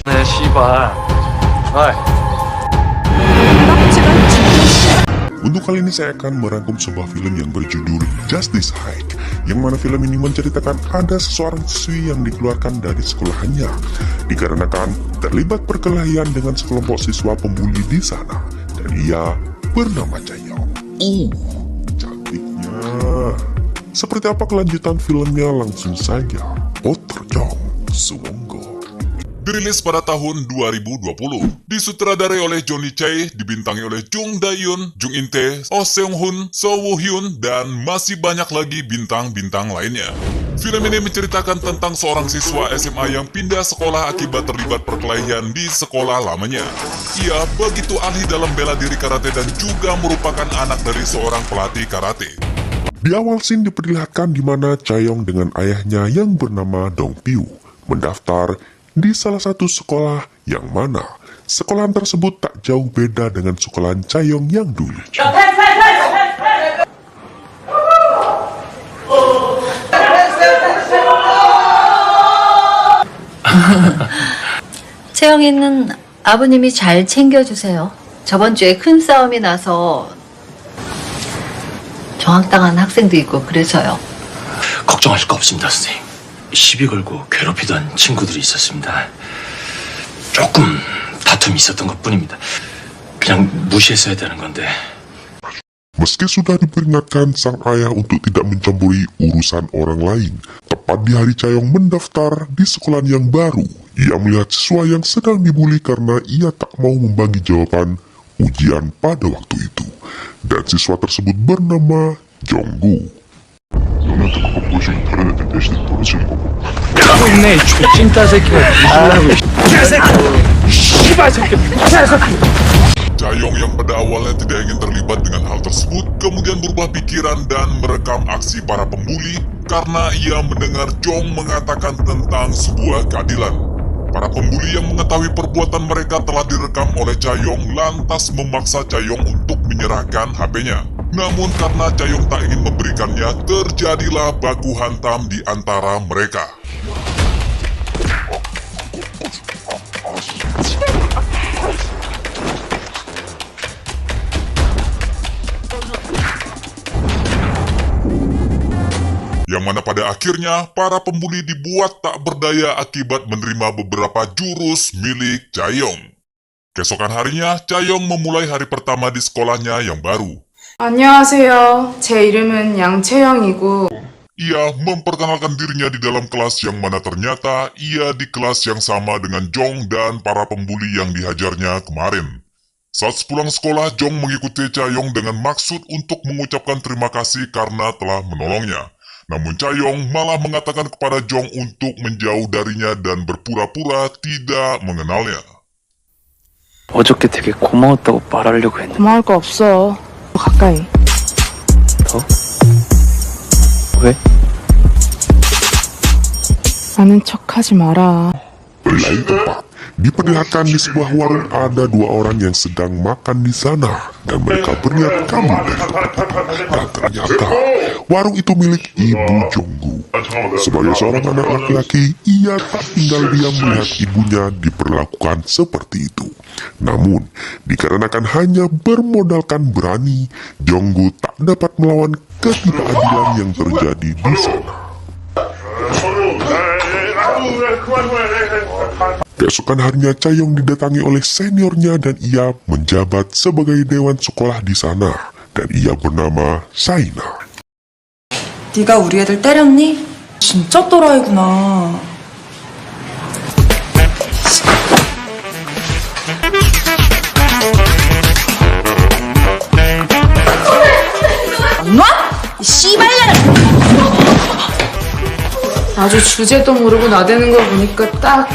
네, 씨발. 어이. Untuk kali ini saya akan merangkum sebuah film yang berjudul Justice High, yang mana film ini menceritakan ada seseorang siswi yang dikeluarkan dari sekolahannya dikarenakan terlibat perkelahian dengan sekelompok siswa pembuli di sana, dan ia bernama Chaeyoung. Cantiknya. Seperti apa kelanjutan filmnya? Langsung saja Potterjong Suwonggo. Dirilis pada tahun 2020, disutradarai oleh Johnny Chae, dibintangi oleh Jung Da-yoon, Jung In-tae, Oh Seung-hoon, So Woo-hyun, dan masih banyak lagi bintang-bintang lainnya. Film ini menceritakan tentang seorang siswa SMA yang pindah sekolah akibat terlibat perkelahian di sekolah lamanya. Ia begitu ahli dalam bela diri karate dan juga merupakan anak dari seorang pelatih karate. Di awal scene diperlihatkan di mana Chaeyoung dengan ayahnya yang bernama Dong Pyu mendaftar di salah satu sekolah yang mana sekolahan tersebut tak jauh beda dengan sekolahan Chaeyoung yang dulu. 채영이는 아버님이 잘 챙겨주세요. 저번 주에 큰 싸움이 나서 정학당한 학생도 있고 그래서요. 걱정하실 거 없습니다, 선생님. 시비 걸고 괴롭히던 친구들이 있었습니다. 조금 다툼이 있었던 것뿐입니다. 그냥 무시했어야 되는 건데. Meski sudah diperingatkan sang ayah untuk tidak mencampuri urusan orang lain, tepat di hari Chaeyoung mendaftar di sekolah yang baru, ia melihat siswa yang sedang dibully karena ia tak mau membagi jawaban ujian pada waktu itu. Dan siswa tersebut bernama Jonggu. 너네한테 그거 보여주면 다른 애들 대신에 떨어지는 거고. 하고 있네, 찐따 새끼가. 개새끼. 씨발 새끼. 개새끼. Chaeyoung yang pada awalnya tidak ingin terlibat dengan hal tersebut, kemudian berubah pikiran dan merekam aksi para pembuli karena ia mendengar Jong mengatakan tentang sebuah keadilan. Para pembuli yang mengetahui perbuatan mereka telah direkam oleh Chaeyoung lantas memaksa Chaeyoung untuk menyerahkan HP-nya. Namun karena Chaeyoung tak ingin memberikannya, terjadilah baku hantam di antara mereka. Yang mana pada akhirnya, para pembuli dibuat tak berdaya akibat menerima beberapa jurus milik Chaeyoung. Keesokan harinya, Chaeyoung memulai hari pertama di sekolahnya yang baru. 안녕하세요. 제 이름은 양채영이고 Ia memperkenalkan dirinya di dalam kelas yang mana ternyata ia di kelas yang sama dengan Jong dan para pembuli yang dihajarnya kemarin. Saat sepulang sekolah, Jong mengikuti Chaeyoung dengan maksud untuk mengucapkan terima kasih karena telah menolongnya. Namun Chaeyoung malah mengatakan kepada Jong untuk menjauh darinya dan berpura-pura tidak mengenalnya. 어저께 되게 고마웠다고 말하려고 했는데. 고마울 거 없어. 가까이. 더? 왜? 아는 척하지 마라. Lain tempat, diperlihatkan di sebuah warung ada dua orang yang sedang makan di sana dan mereka berniat kabur dari tempat itu. Dan ternyata warung itu milik ibu Jonggu. Sebagai seorang anak laki-laki, ia tak tinggal diam melihat ibunya diperlakukan seperti itu. Namun, dikarenakan hanya bermodalkan berani, Jonggu tak dapat melawan ketidakadilan yang terjadi di sana. Keesokan harinya Chaeyoung didatangi oleh seniornya dan ia menjabat sebagai dewan sekolah di sana, dan ia bernama Saina. 네가 우리 애들 때렸니? 진짜 또라이구나. 안 와? 이 씨발년아! 아주 주제도 모르고 나대는 걸 보니까 딱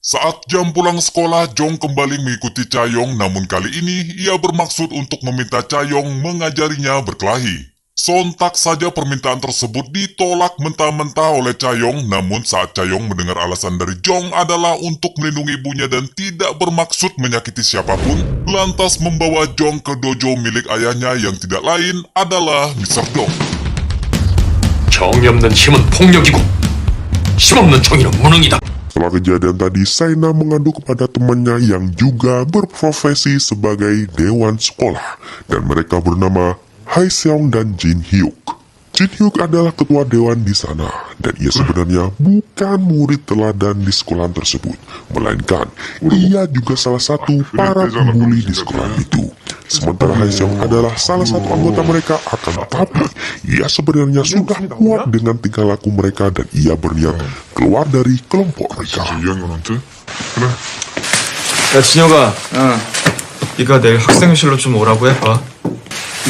Saat jam pulang sekolah, Jong kembali mengikuti Chaeyoung, namun kali ini ia bermaksud untuk meminta Chaeyoung mengajarinya berkelahi. Sontak saja permintaan tersebut ditolak mentah-mentah oleh Chaeyoung, namun saat Chaeyoung mendengar alasan dari Jong adalah untuk melindungi ibunya dan tidak bermaksud menyakiti siapapun, lantas membawa Jong ke dojo milik ayahnya yang tidak lain adalah Mr. Dong. 정이 없는 힘은 폭력이고 힘없는 정의는 무능이다. Setelah kejadian tadi, Saina mengadu kepada temannya yang juga berprofesi sebagai dewan sekolah, dan mereka bernama Hai Seong dan Jin Hyuk. Jin Hyuk adalah ketua dewan di sana, dan ia sebenarnya bukan murid teladan di sekolah tersebut, melainkan ia juga salah satu para pembuli di sekolah itu. Sementara Hai Seong adalah salah satu anggota mereka, akan tetapi ia sebenarnya sudah kuat dengan tingkah laku mereka dan ia berniat keluar dari kelompok mereka. 야 진혁아 네가 내일 학생회실로 좀 오라고 해봐.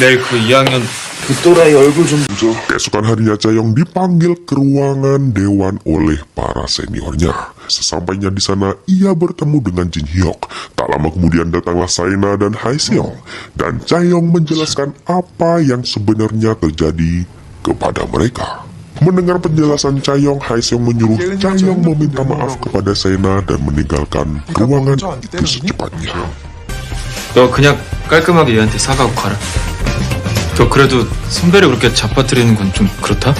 내일 그 2학년 그 또라이 얼굴 좀 Keesokan harinya Chaeyoung dipanggil ke ruangan dewan oleh para seniornya. Sesampainya di sana, ia bertemu dengan Jin Hyuk. Tak lama kemudian datanglah Saina dan Hai Seong, dan Chaeyoung menjelaskan apa yang sebenarnya terjadi kepada mereka. Mendengar penjelasan Chaeyoung, Hai Seong menyuruh Chaeyoung meminta maaf kepada Saina dan meninggalkan ruangan itu secepatnya. 너 그냥 깔끔하게 얘한테 사과하고 가라. 너 그래도 선배를 그렇게 잡아뜨리는 건 좀 그렇다?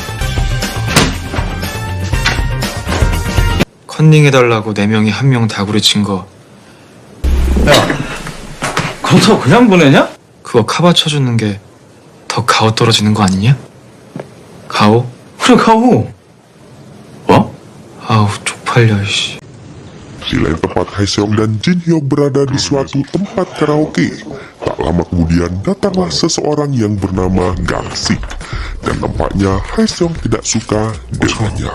컨닝해달라고 4명이 1명 다구리 친 거 그렇다고 그냥 보내냐? 그거 카바 쳐주는 게 더 가오 떨어지는 거 아니냐? 가오? 그래 가오. 뭐? 아우 쪽팔려 이씨. Di lain tempat, Hai Seong dan Jin Hyuk berada di suatu tempat karaoke. Tak lama kemudian datanglah seseorang yang bernama Gang Sik, dan nampaknya Hai Seong tidak suka dengannya.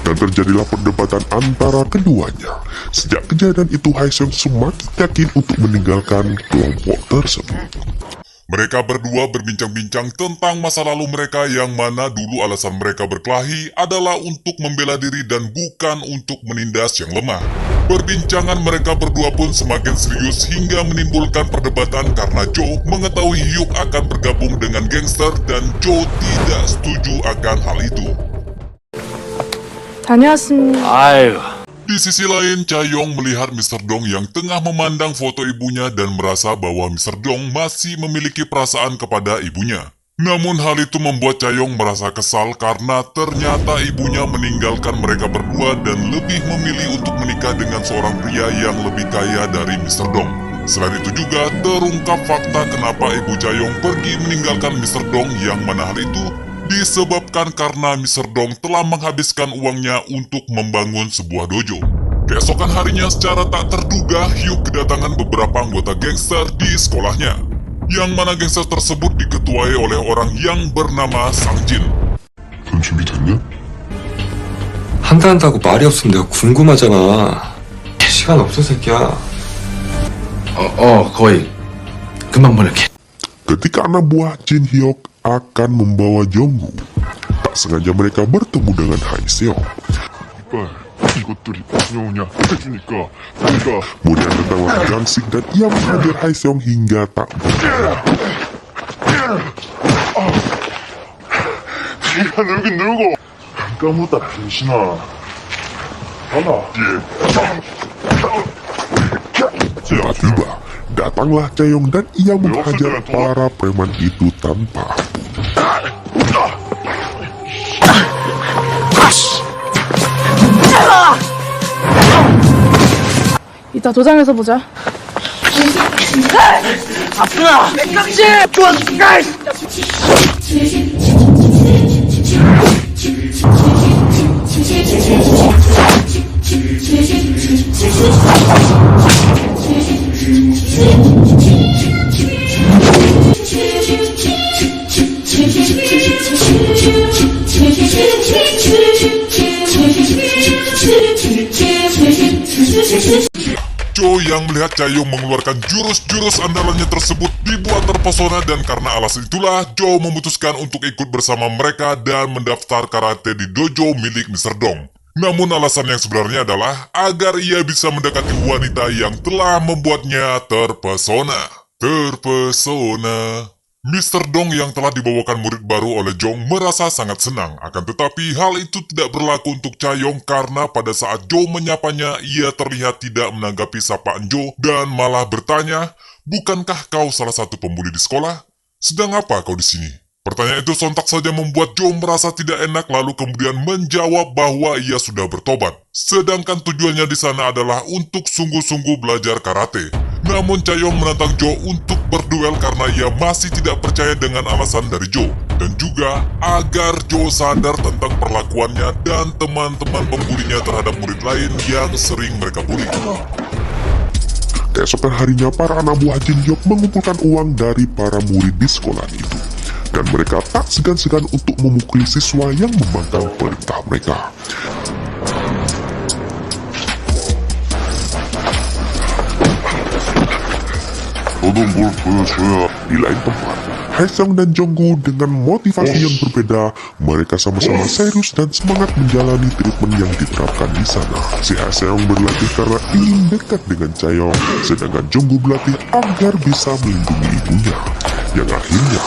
Dan terjadilah perdebatan antara keduanya. Sejak kejadian itu, Hai Seong semakin yakin untuk meninggalkan kelompok tersebut. Mereka berdua berbincang-bincang tentang masa lalu mereka yang mana dulu alasan mereka berkelahi adalah untuk membela diri dan bukan untuk menindas yang lemah. Perbincangan mereka berdua pun semakin serius hingga menimbulkan perdebatan karena Joe mengetahui Hyuk akan bergabung dengan gangster dan Joe tidak setuju akan hal itu. 다녀왔습니다. 아유. Di sisi lain, Chaeyoung melihat Mr. Dong yang tengah memandang foto ibunya dan merasa bahwa Mr. Dong masih memiliki perasaan kepada ibunya. Namun hal itu membuat Chaeyoung merasa kesal karena ternyata ibunya meninggalkan mereka berdua dan lebih memilih untuk menikah dengan seorang pria yang lebih kaya dari Mr. Dong. Selain itu juga terungkap fakta kenapa ibu Chaeyoung pergi meninggalkan Mr. Dong yang mana hal itu disebabkan karena Mr. Dong telah menghabiskan uangnya untuk membangun sebuah dojo. Keesokan harinya secara tak terduga, Hyuk kedatangan beberapa anggota gangster di sekolahnya, yang mana gangster tersebut diketuai oleh orang yang bernama Sang Jin. 준비됐냐? 한다 한다고 말이 없으면 내가 궁금하잖아. 시간 없어 새끼야. 거의 금방 보낼게. Ketika anak buah Jin Hyuk akan membawa Jonggu, tak sengaja mereka bertemu dengan Hai Seong. 이것들이 다녀오냐 해주니까 내가 Kemudian datanglah Gang Sik dan ia menghajar Hai Seong hingga tak berdaya. 네가 늙긴 늙어 까무다 변신아 하나 Tiba-tiba datanglah Chaeyoung dan ia menghajar para preman itu tanpa ampun. 이따 도장에서 보자. Joe yang melihat Chaeyoung mengeluarkan jurus-jurus andalannya tersebut dibuat terpesona dan karena alasan itulah Joe memutuskan untuk ikut bersama mereka dan mendaftar karate di dojo milik Mr. Dong. Namun alasan yang sebenarnya adalah agar ia bisa mendekati wanita yang telah membuatnya terpesona. Terpesona. Mr. Dong yang telah dibawakan murid baru oleh Jong merasa sangat senang, akan tetapi hal itu tidak berlaku untuk Chaeyoung karena pada saat Joe menyapanya, ia terlihat tidak menanggapi sapaan Joe dan malah bertanya, "Bukankah kau salah satu pembuli di sekolah? Sedang apa kau di sini?" Pertanyaan itu sontak saja membuat Joe merasa tidak enak lalu kemudian menjawab bahwa ia sudah bertobat. Sedangkan tujuannya di sana adalah untuk sungguh-sungguh belajar karate. Namun Chaeyoung menantang Joe untuk berduel karena ia masih tidak percaya dengan alasan dari Joe. Dan juga agar Joe sadar tentang perlakuannya dan teman-teman pembulinya terhadap murid lain yang sering mereka bully. Keesokan harinya, para anak buah Jin Hyuk mengumpulkan uang dari para murid di sekolah itu. Dan mereka tak segan-segan untuk memukuli siswa yang membangkang perintah mereka. Di lain tempat, Haesung dan Jonggu dengan motivasi yang berbeda, mereka sama-sama serius dan semangat menjalani treatment yang diterapkan di sana. Si Haesung berlatih karena ingin dekat dengan Chaeyoung, sedangkan Jonggu berlatih agar bisa melindungi ibunya. Yang akhirnya,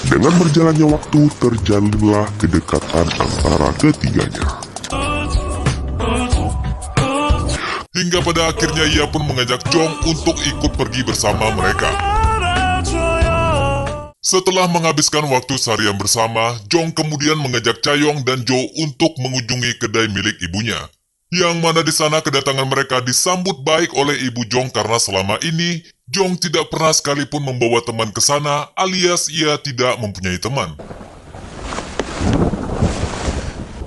dengan berjalannya waktu, terjalinlah kedekatan antara ketiganya. Hingga pada akhirnya ia pun mengajak Jong untuk ikut pergi bersama mereka. Setelah menghabiskan waktu seharian bersama, Jong kemudian mengajak Chaeyoung dan Joe untuk mengunjungi kedai milik ibunya. Yang mana di sana kedatangan mereka disambut baik oleh ibu Jong karena selama ini Jong tidak pernah sekalipun membawa teman ke sana, alias ia tidak mempunyai teman.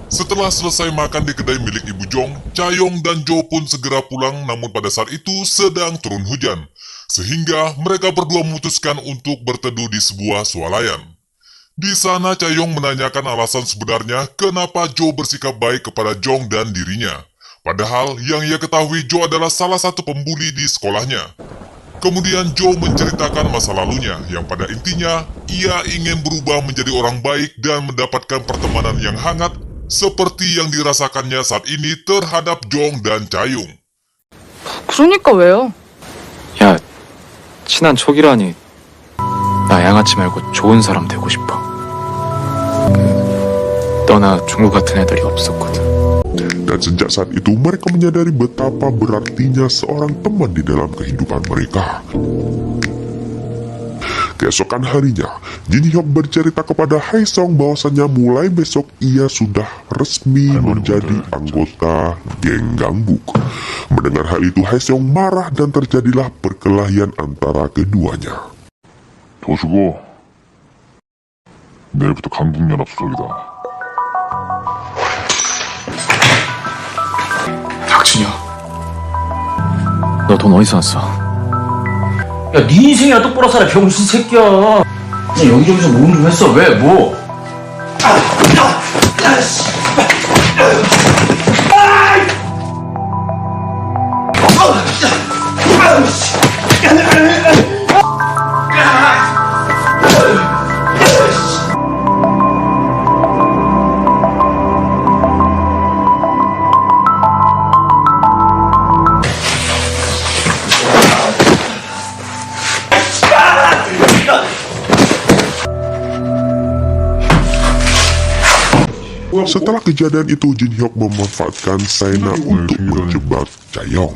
Setelah selesai makan di kedai milik ibu Jong, Chaeyoung dan Joe pun segera pulang, namun pada saat itu sedang turun hujan. Sehingga mereka berdua memutuskan untuk berteduh di sebuah swalayan. Di sana Chaeyoung menanyakan alasan sebenarnya kenapa Joe bersikap baik kepada Jong dan dirinya. Padahal yang ia ketahui Joe adalah salah satu pembuli di sekolahnya. Kemudian Joe menceritakan masa lalunya yang pada intinya ia ingin berubah menjadi orang baik dan mendapatkan pertemanan yang hangat seperti yang dirasakannya saat ini terhadap Jong dan Chaeyoung. 그러니까 왜요? 야, 친한 척이라니. 나 양아치 말고 좋은 사람 되고 싶어. 너나 중국 같은 애들이 없었거든. Dan sejak saat itu mereka menyadari betapa berartinya seorang teman di dalam kehidupan mereka. Keesokan harinya, Jin Hyuk bercerita kepada Haesung bahwasannya mulai besok ia sudah resmi menjadi anggota geng Gangbuk. Mendengar hal itu, Haesung marah dan terjadilah perkelahian antara keduanya. 도수고, 내일부터 강북연합 소속이다. 닥치냐? 너 돈 어디서 왔어? 야, 네 인생이야 똑바로 살아 병신 새끼야. 그냥 여기저기서 모금 좀 했어. 왜? 뭐? Setelah kejadian itu, Jin Hyuk memanfaatkan Saina untuk menjebak Chaeyoung.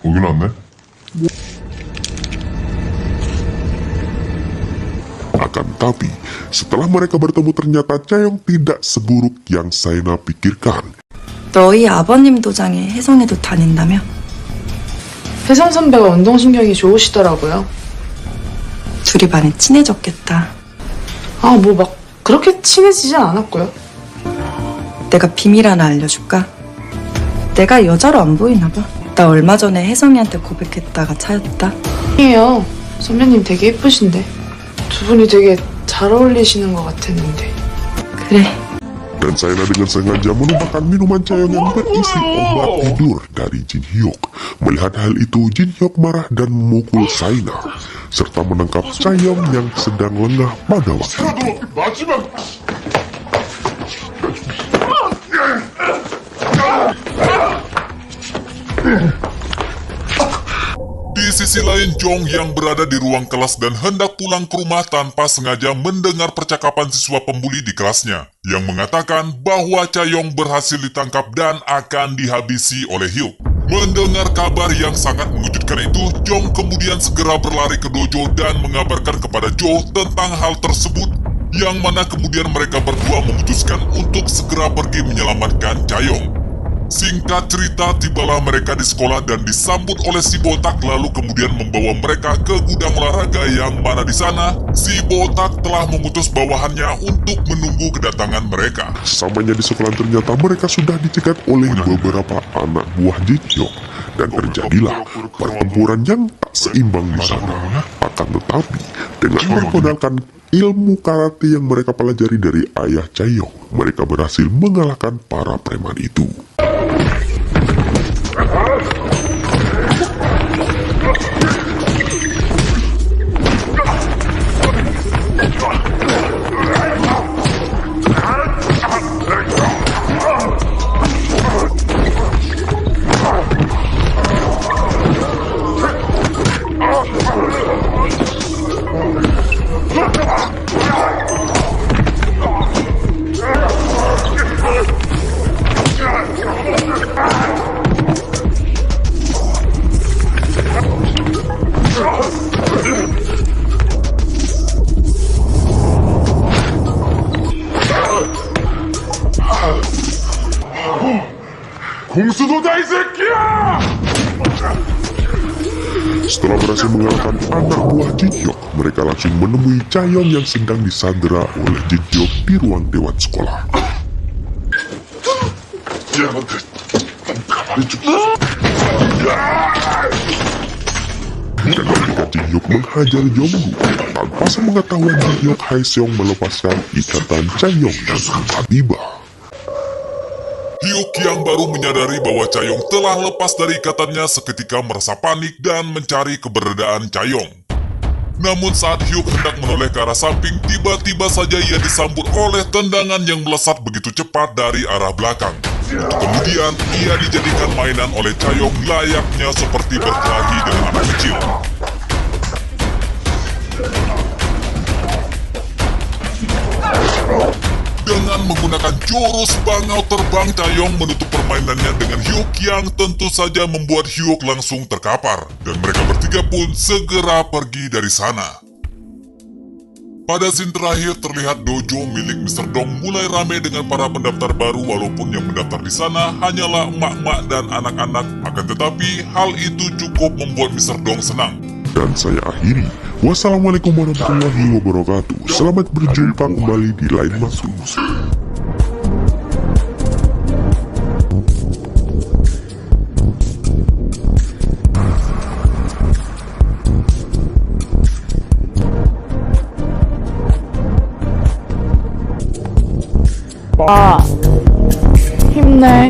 오긴 왔네? Akan tapi, setelah mereka bertemu ternyata Chaeyoung tidak seburuk yang Saina pikirkan. 너희 아버님 도장에 혜성이도 다닌다며? 혜성 선배가 운동신경이 좋으시더라고요. 둘이 많이 친해졌겠다. 아, 뭐 막 그렇게 친해지진 않았고요. 내가 비밀 하나 알려줄까? 내가 여자로 안 보이나 봐. 나 얼마 전에 혜성이한테 고백했다가 차였다. 아니에요. 선배님 되게 예쁘신데. 두 분이 되게 잘 어울리시는 것 같았는데. 그래. Dan Saina dengan sengaja menumpahkan minuman Chaeyoung yang berisi obat tidur dari Jin Hyuk. Melihat hal itu, Jin Hyuk marah dan memukul Saina, serta menangkap Chaeyoung yang sedang lengah pada waktu itu. Di sisi lain, Jong yang berada di ruang kelas dan hendak pulang ke rumah tanpa sengaja mendengar percakapan siswa pembuli di kelasnya yang mengatakan bahwa Chaeyoung berhasil ditangkap dan akan dihabisi oleh Hyuk. Mendengar kabar yang sangat mengejutkan itu, Jong kemudian segera berlari ke dojo dan mengabarkan kepada Jo tentang hal tersebut Yang mana kemudian mereka berdua memutuskan untuk segera pergi menyelamatkan Cayong. Singkat cerita, tibalah mereka di sekolah dan disambut oleh si botak, lalu kemudian membawa mereka ke gudang olahraga yang mana di sana si botak telah mengutus bawahannya untuk menunggu kedatangan mereka. Sesampainya di sekolah ternyata mereka sudah dicegat oleh beberapa anak buah Jin-hyuk dan terjadilah pertempuran yang tak seimbang di sana. Akan tetapi dengan memperkenalkan ilmu karate yang mereka pelajari dari ayah Cayong, mereka berhasil mengalahkan para preman itu. Setelah berhasil mengalahkan anak buah Jin-hyuk, mereka langsung menemui Cayong yang sedang disandera oleh Jin-hyuk di ruang dewan sekolah. Dan ketika Jin-hyuk menghajar Yonggu, tanpa sepengetahuan Jin-hyuk, Hae-seong melepaskan ikatan Cayong dan tiba-tiba Hyuk yang baru menyadari bahwa Cayong telah lepas dari ikatannya seketika merasa panik dan mencari keberadaan Cayong. Namun saat Hyuk hendak menoleh ke arah samping, tiba-tiba saja ia disambut oleh tendangan yang melesat begitu cepat dari arah belakang. Untuk kemudian ia dijadikan mainan oleh Cayong layaknya seperti berkelahi dengan anak kecil. Dengan menggunakan jurus bangau terbang, Cayong menutup permainannya dengan Hyuk yang tentu saja membuat Hyuk langsung terkapar. Dan mereka bertiga pun segera pergi dari sana. Pada scene terakhir terlihat dojo milik Mr. Dong mulai ramai dengan para pendaftar baru, walaupun yang mendaftar di sana hanyalah emak-emak dan anak-anak. Akan tetapi hal itu cukup membuat Mr. Dong senang. dan saya akhiri. Wassalamualaikum warahmatullahi wabarakatuh. Selamat berjumpa kembali di lain waktu. 힘내.